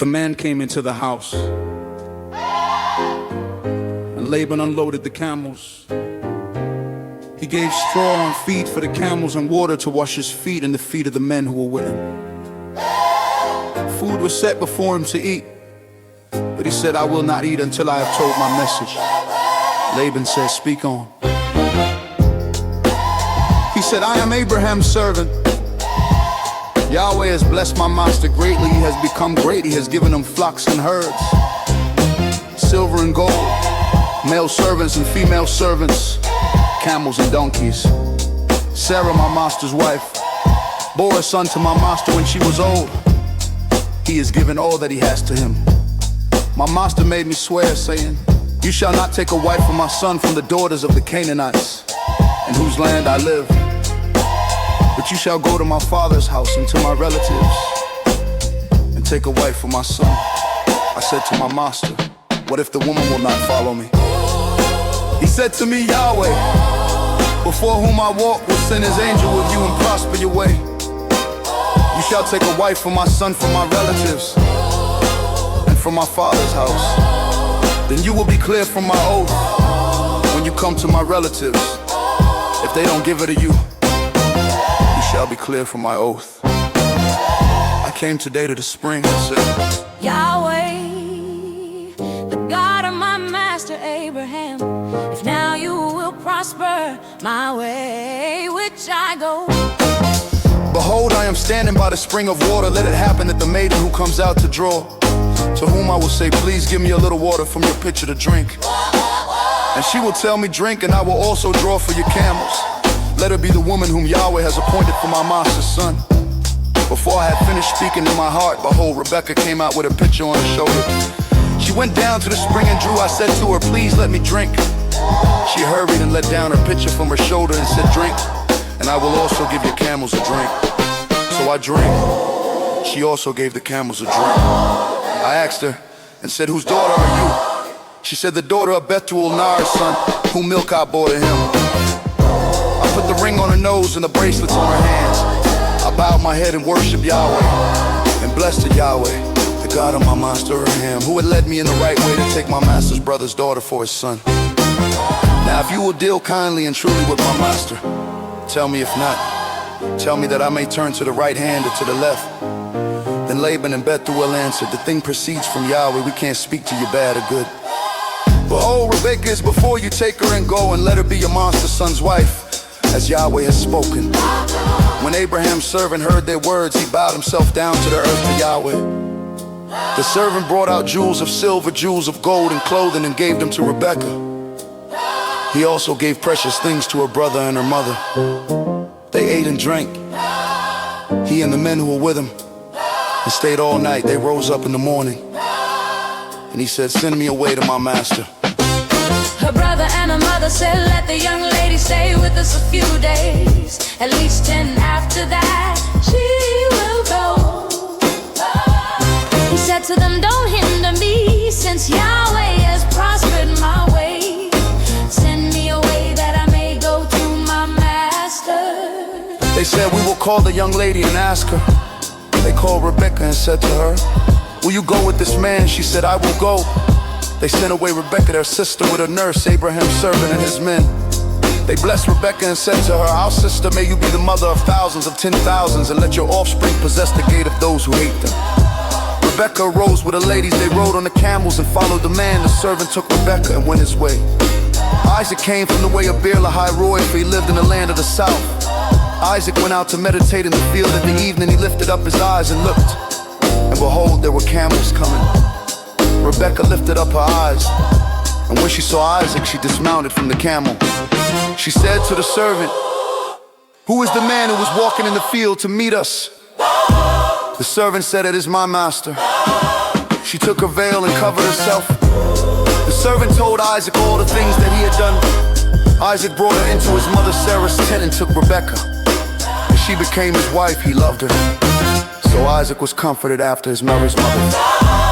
The man came into the house, and Laban unloaded the camels. He gave straw and feed for the camels and water to wash his feet and the feet of the men who were with him. Food was set before him to eat, but he said, "I will not eat until I have told my message." Laban said, "Speak on." He said, "I am Abraham's servant. Yahweh has blessed my master greatly. He has become great. He has given him flocks and herds, silver and gold, male servants and female servants, camels and donkeys. Sarah, my master's wife, bore a son to my master when she was old. He has given all that he has to him. My master made me swear, saying, 'You shall not take a wife for my son from the daughters of the Canaanites, in whose land I live. But you shall go to my father's house and to my relatives, and take a wife for my son.' I said to my master, 'What if the woman will not follow me?' He said to me, 'Yahweh, before whom I walk, will send his angel with you and prosper your way. You shall take a wife for my son from my relatives, and from my father's house. Then you will be clear from my oath when you come to my relatives. If they don't give her to you, you shall be clear from my oath.' I came today to the spring and said, Yahweh, the God of my master Abraham, if now you will prosper my way, which I go. Behold, I am standing by the spring of water. Let it happen that the maiden who comes out to draw, to whom I will say, 'Please give me a little water from your pitcher to drink.' And she will tell me, 'Drink, and I will also draw for your camels.' Let her be the woman whom Yahweh has appointed for my master's son." Before I had finished speaking in my heart, behold, Rebekah came out with a pitcher on her shoulder. She went down to the spring and drew. I said to her, "Please let me drink." She hurried and let down her pitcher from her shoulder and said, "Drink, and I will also give your camels a drink." So I drank. She also gave the camels a drink. I asked her and said, "Whose daughter are you?" She said, "The daughter of Bethuel, Naar's son, whom Milcah bore to him." I put the ring on her nose and the bracelets on her hands. I bowed my head and worshiped Yahweh and blessed the Yahweh, the God of my master Abraham, who had led me in the right way to take my master's brother's daughter for his son. Now if you will deal kindly and truly with my master, tell me. If not, tell me that I may turn to the right hand or to the left." Then Laban and Bethuel answered, "The thing proceeds from Yahweh. We can't speak to you bad or good. Behold, Rebekah is before you. Take her and go, and let her be your master's son's wife, as Yahweh has spoken." When Abraham's servant heard their words, he bowed himself down to the earth to Yahweh. The servant brought out jewels of silver, jewels of gold, and clothing, and gave them to Rebekah. He also gave precious things to her brother and her mother. They ate and drank, he and the men who were with him, and stayed all night. They rose up in the morning, and he said, "Send me away to my master." Her brother and her mother said, "Let the young lady stay with us a few days, at least 10 after that she will go." He said to them, "Don't hinder me, since Yahweh has prospered my way. Send me away that I may go to my master." They said, "We will call the young lady and ask her." They called Rebekah and said to her, "Will you go with this man?" She said, "I will go." They sent away Rebekah, their sister, with her nurse, Abraham's servant, and his men. They blessed Rebekah and said to her, "Our sister, may you be the mother of thousands of 10,000s, and let your offspring possess the gate of those who hate them." Rebekah arose with the ladies. They rode on the camels and followed the man. The servant took Rebekah and went his way. Isaac came from the way of Beer Lahai Roi, for he lived in the land of the south. Isaac went out to meditate in the field. At the evening he lifted up his eyes and looked, and behold, there were camels coming. Rebekah lifted up her eyes, and when she saw Isaac, she dismounted from the camel. She said to the servant, "Who is the man who was walking in the field to meet us?" The servant said, "It is my master." She took her veil and covered herself. The servant told Isaac all the things that he had done. Isaac brought her into his mother Sarah's tent and took Rebekah. As she became his wife, he loved her. So Isaac was comforted after his mother's mother.